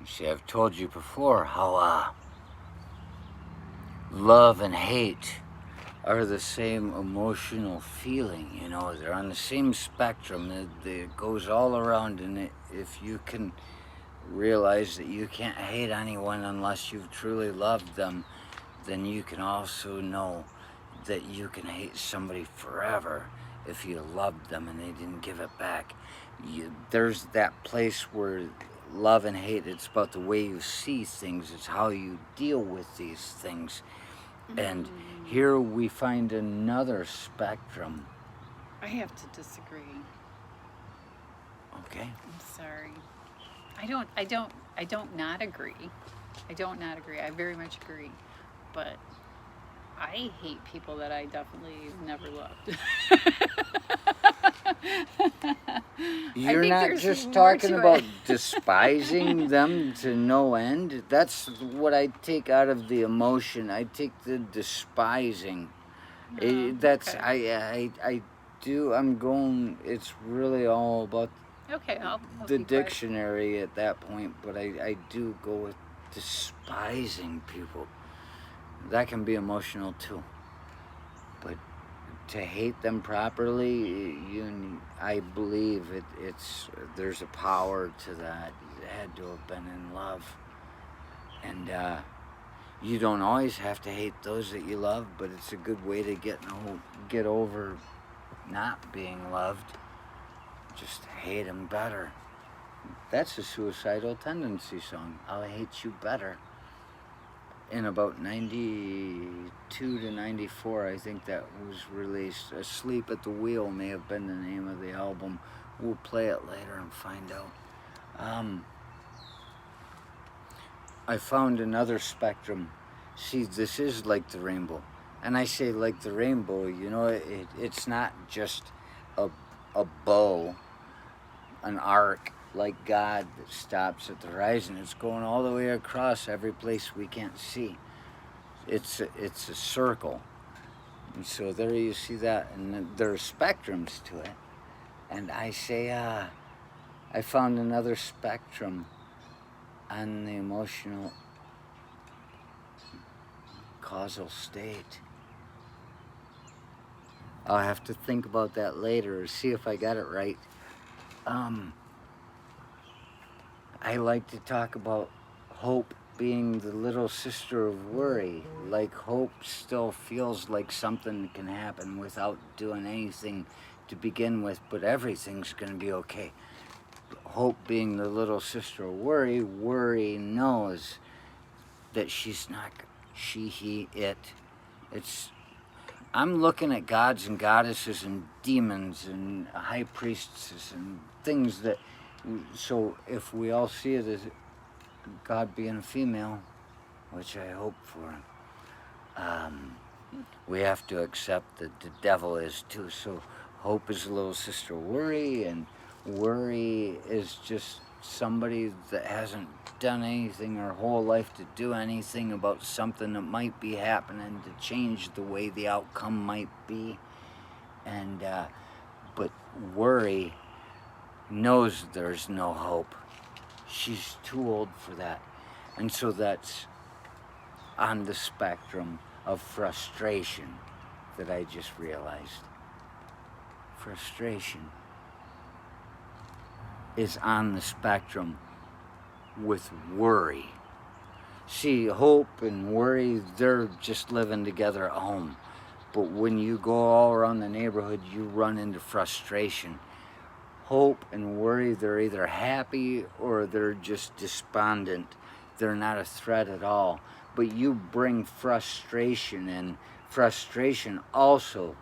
See, I've told you before how love and hate are the same emotional feeling, you know. They're on the same spectrum. It goes all around, and if you can realize that you can't hate anyone unless you've truly loved them, then you can also know that you can hate somebody forever if you loved them and they didn't give it back. There's that place where love and hate, it's about the way you see things, it's how you deal with these things. And here we find another spectrum. I have to disagree. Okay. I'm sorry. I don't not agree. I don't not agree. I very much agree. But I hate people that I definitely never loved. You're not just talking about despising them to no end. That's what I take out of the emotion. I take the despising. That's okay. I do. I'm going. It's really all about Okay, I'll the be quiet. dictionary at that point. But I do go with despising people. That can be emotional too. But to hate them properly, I believe there's a power to that. You had to have been in love, and you don't always have to hate those that you love, but it's a good way to get over not being loved. Just hate them better. That's a suicidal tendency song. I'll hate you better. In about 92 to 94, I think that was released. Asleep at the Wheel may have been the name of the album. We'll play it later and find out. I found another spectrum. See, this is like the rainbow. And I say like the rainbow, you know, it's not just a bow, an arc like God that stops at the horizon. It's going all the way across every place we can't see. It's a circle. And so there you see that, and there are spectrums to it. And I say, I found another spectrum on the emotional causal state. I'll have to think about that later or see if I got it right. I like to talk about hope being the little sister of worry. Like hope still feels like something that can happen without doing anything to begin with, but everything's going to be okay. Hope being the little sister of worry, worry knows that she's not, she, he, it. I'm looking at gods and goddesses and demons and high priestesses and things that, so if we all see it as God being a female, which I hope for, we have to accept that the devil is too. So hope is a little sister worry, and worry is just somebody that hasn't done anything her whole life to do anything about something that might be happening to change the way the outcome might be. And but worry knows there's no hope. She's too old for that. And so that's on the spectrum of frustration that I just realized. Frustration is on the spectrum with worry. See, hope and worry, they're just living together at home. But when you go all around the neighborhood, you run into frustration. Hope and worry, they're either happy or they're just despondent. They're not a threat at all. But you bring frustration in. Frustration also,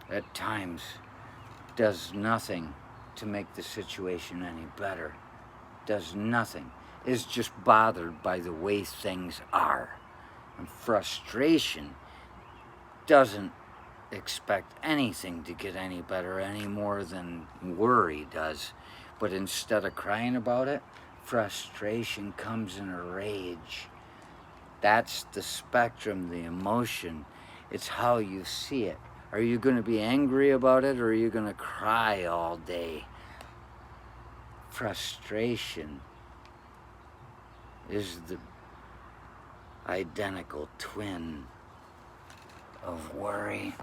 at times, does nothing to make the situation any better. Does nothing. Is just bothered by the way things are. And frustration doesn't expect anything to get any better any more than worry does. But instead of crying about it, frustration comes in a rage. That's the spectrum, the emotion. It's how you see it. Are you going to be angry about it, or are you going to cry all day? Frustration is the identical twin of worry.